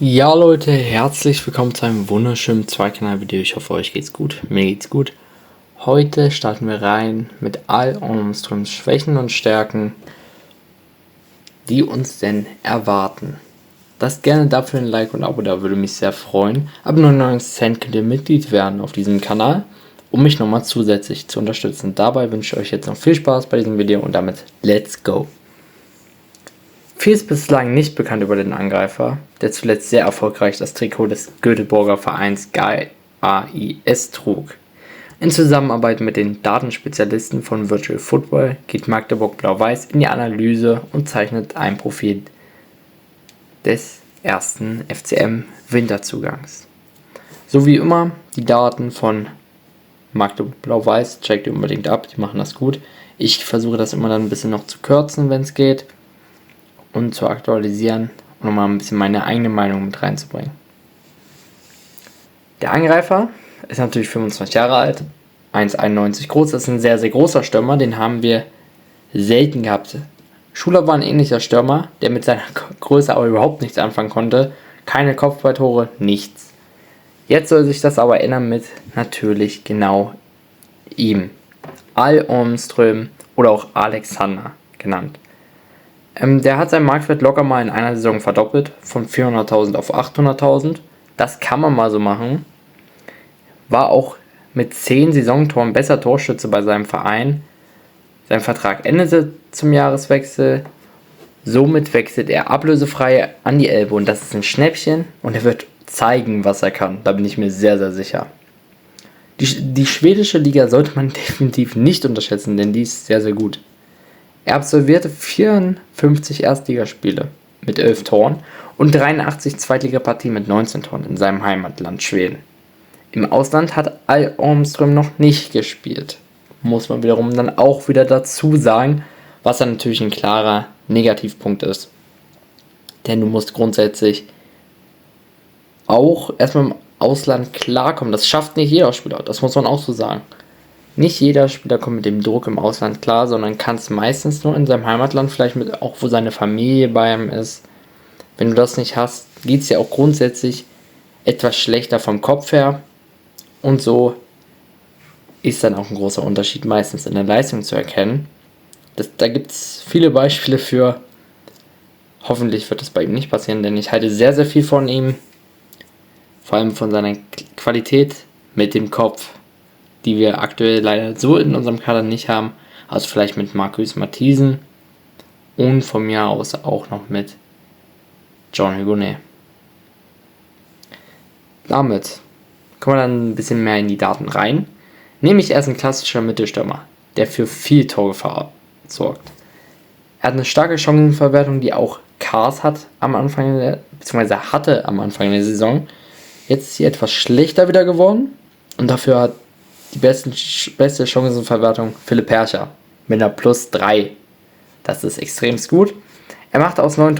Ja Leute, herzlich willkommen zu einem wunderschönen Zweikanal-Video. Ich hoffe, euch geht's gut. Mir geht's gut. Heute starten wir rein mit all unseren Schwächen und Stärken, die uns denn erwarten. Lasst gerne dafür ein Like und ein Abo da, würde mich sehr freuen. Ab 99 Cent könnt ihr Mitglied werden auf diesem Kanal, um mich nochmal zusätzlich zu unterstützen. Dabei wünsche ich euch jetzt noch viel Spaß bei diesem Video und damit let's go! Viel ist bislang nicht bekannt über den Angreifer, der zuletzt sehr erfolgreich das Trikot des Göteborger Vereins GAIS trug. In Zusammenarbeit mit den Datenspezialisten von Virtual Football geht Magdeburg Blau-Weiß in die Analyse und zeichnet ein Profil des ersten FCM Winterzugangs. So wie immer, die Daten von Magdeburg Blau-Weiß checkt ihr unbedingt ab, die machen das gut. Ich versuche das immer dann ein bisschen noch zu kürzen, wenn es geht, und zu aktualisieren und nochmal ein bisschen meine eigene Meinung mit reinzubringen. Der Angreifer ist natürlich 25 Jahre alt, 1,91 groß, das ist ein sehr, sehr großer Stürmer, den haben wir selten gehabt. Schuler war ein ähnlicher Stürmer, der mit seiner Größe aber überhaupt nichts anfangen konnte. Keine Kopfballtore, nichts. Jetzt soll sich das aber ändern mit natürlich genau ihm. Al Ormström oder auch Alexander genannt. Der hat seinen Marktwert locker mal in einer Saison verdoppelt, von 400.000 auf 800.000. Das kann man mal so machen. War auch mit 10 Saisontoren besser Torschütze bei seinem Verein. Sein Vertrag endete zum Jahreswechsel. Somit wechselt er ablösefrei an die Elbe und das ist ein Schnäppchen und er wird zeigen, was er kann. Da bin ich mir sehr, sehr sicher. Die schwedische Liga sollte man definitiv nicht unterschätzen, denn die ist sehr, sehr gut. Er absolvierte 54 Erstligaspiele mit 11 Toren und 83 Zweitligapartien mit 19 Toren in seinem Heimatland Schweden. Im Ausland hat Al Ormström noch nicht gespielt. Muss man wiederum dann auch wieder dazu sagen, was dann natürlich ein klarer Negativpunkt ist. Denn du musst grundsätzlich auch erstmal im Ausland klarkommen. Das schafft nicht jeder Spieler, das muss man auch so sagen. Nicht jeder Spieler kommt mit dem Druck im Ausland klar, sondern kann es meistens nur in seinem Heimatland, vielleicht mit auch wo seine Familie bei ihm ist. Wenn du das nicht hast, geht es ja auch grundsätzlich etwas schlechter vom Kopf her. Und so ist dann auch ein großer Unterschied meistens in der Leistung zu erkennen. Da gibt es viele Beispiele für. Hoffentlich wird das bei ihm nicht passieren, denn ich halte sehr, sehr viel von ihm. Vor allem von seiner Qualität mit dem Kopf, die wir aktuell leider so in unserem Kader nicht haben. Also vielleicht mit Marcus Matthiesen und von mir aus auch noch mit John Hugonet. Damit kommen wir dann ein bisschen mehr in die Daten rein. Nämlich er ist ein klassischer Mittelstürmer, der für viel Torgefahr sorgt. Er hat eine starke Chancenverwertung, die auch Kars hat am Anfang beziehungsweise hatte am Anfang der Saison. Jetzt ist sie etwas schlechter wieder geworden und dafür hat die beste Chancenverwertung Philipp Herrscher mit einer +3. Das ist extrem gut. Er machte 9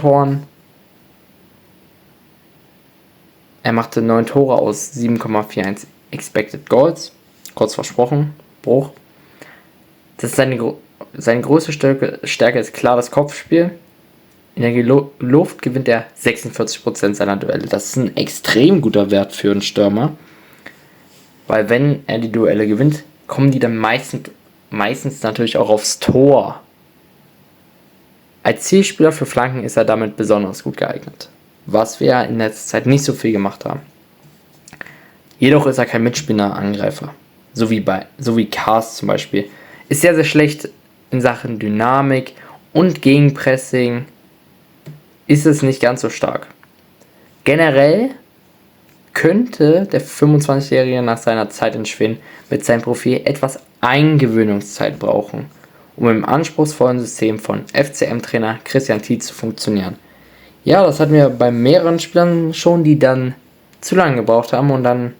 Tore aus 7,41 Expected Goals. Kurz versprochen, Bruch. Das ist seine größte Stärke ist klar das Kopfspiel. In der Luft gewinnt er 46% seiner Duelle. Das ist ein extrem guter Wert für einen Stürmer. Weil wenn er die Duelle gewinnt, kommen die dann meistens natürlich auch aufs Tor. Als Zielspieler für Flanken ist er damit besonders gut geeignet. Was wir in letzter Zeit nicht so viel gemacht haben. Jedoch ist er kein Mitspieler-Angreifer. So wie Kars zum Beispiel. Ist sehr, sehr schlecht in Sachen Dynamik und Gegenpressing. Ist es nicht ganz so stark. Generell könnte der 25-Jährige nach seiner Zeit in Schweden mit seinem Profil etwas Eingewöhnungszeit brauchen, um im anspruchsvollen System von FCM-Trainer Christian Tietz zu funktionieren. Ja, das hatten wir bei mehreren Spielern schon, die dann zu lange gebraucht haben und dann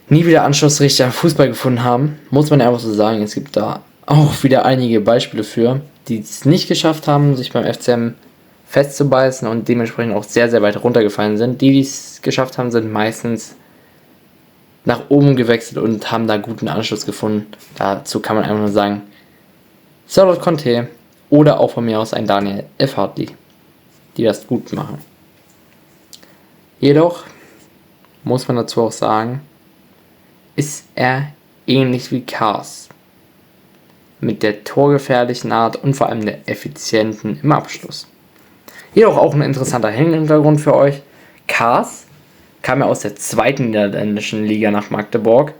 nie wieder anschlussrichtig am Fußball gefunden haben. Muss man einfach so sagen, es gibt da auch wieder einige Beispiele für, die es nicht geschafft haben, sich beim FCM festzubeißen und dementsprechend auch sehr, sehr weit runtergefallen sind. Die es geschafft haben, sind meistens nach oben gewechselt und haben da guten Anschluss gefunden. Dazu kann man einfach nur sagen, Charlotte Conte oder auch von mir aus ein Daniel F. Hartley, die das gut machen. Jedoch muss man dazu auch sagen, ist er ähnlich wie Kars. Mit der torgefährlichen Art und vor allem der effizienten im Abschluss. Jedoch auch ein interessanter Hintergrund für euch. Kars kam ja aus der zweiten niederländischen Liga nach Magdeburg,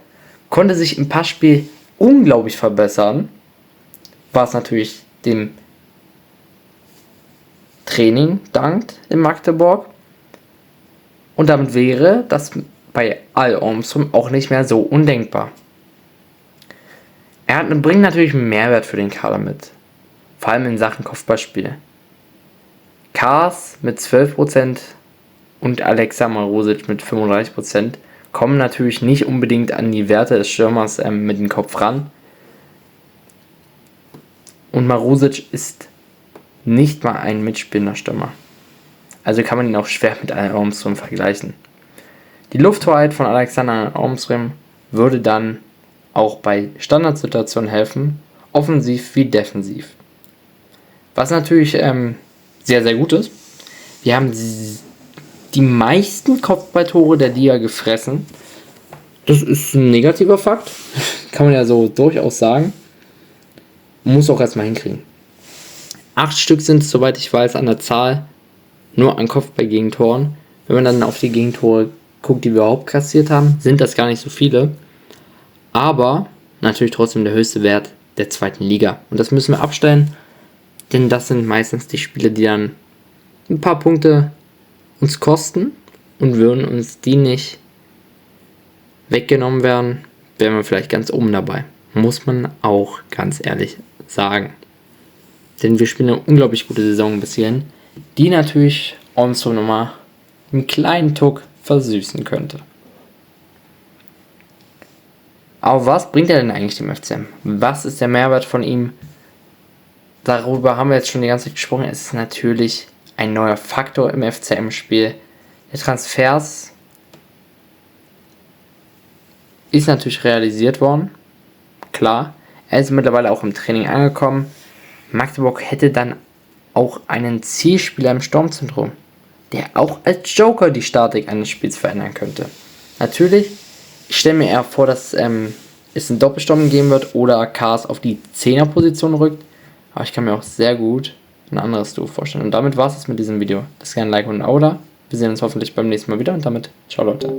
konnte sich im Passspiel unglaublich verbessern, was natürlich dem Training dankt in Magdeburg. Und damit wäre das bei Al Ormström auch nicht mehr so undenkbar. Bringt natürlich einen Mehrwert für den Kader mit, vor allem in Sachen Kopfballspiel. Kars mit 12% und Alexa Marusic mit 35% kommen natürlich nicht unbedingt an die Werte des Stürmers mit dem Kopf ran. Und Marusic ist nicht mal ein mitspielender Stürmer. Also kann man ihn auch schwer mit Al Ormström vergleichen. Die Lufthoheit von Alexander Ormström würde dann auch bei Standardsituationen helfen, offensiv wie defensiv. Was natürlich sehr, sehr gut ist. Wir haben die meisten Kopfballtore der Liga gefressen. Das ist ein negativer Fakt. Kann man ja so durchaus sagen. Muss auch erstmal hinkriegen. 8 Stück sind es, soweit ich weiß, an der Zahl. Nur an Kopfballgegentoren. Wenn man dann auf die Gegentore guckt, die wir überhaupt kassiert haben, sind das gar nicht so viele. Aber natürlich trotzdem der höchste Wert der zweiten Liga. Und das müssen wir abstellen, denn das sind meistens die Spiele, die dann ein paar Punkte uns kosten. Und würden uns die nicht weggenommen werden, wären wir vielleicht ganz oben dabei. Muss man auch ganz ehrlich sagen. Denn wir spielen eine unglaublich gute Saison bis hierhin, die natürlich Ormström nochmal einen kleinen Tuck versüßen könnte. Aber was bringt er denn eigentlich dem FCM? Was ist der Mehrwert von ihm? Darüber haben wir jetzt schon die ganze Zeit gesprochen. Es ist natürlich ein neuer Faktor im FCM-Spiel. Der Transfers ist natürlich realisiert worden. Klar, er ist mittlerweile auch im Training angekommen. Magdeburg hätte dann auch einen Zielspieler im Sturmzentrum, der auch als Joker die Statik eines Spiels verändern könnte. Natürlich, ich stelle mir eher vor, dass es einen Doppelsturm geben wird oder Kars auf die 10er-Position rückt. Aber ich kann mir auch sehr gut ein anderes Duo vorstellen. Und damit war es mit diesem Video. Lasst gerne ein Like und ein Abo da. Wir sehen uns hoffentlich beim nächsten Mal wieder und damit ciao Leute.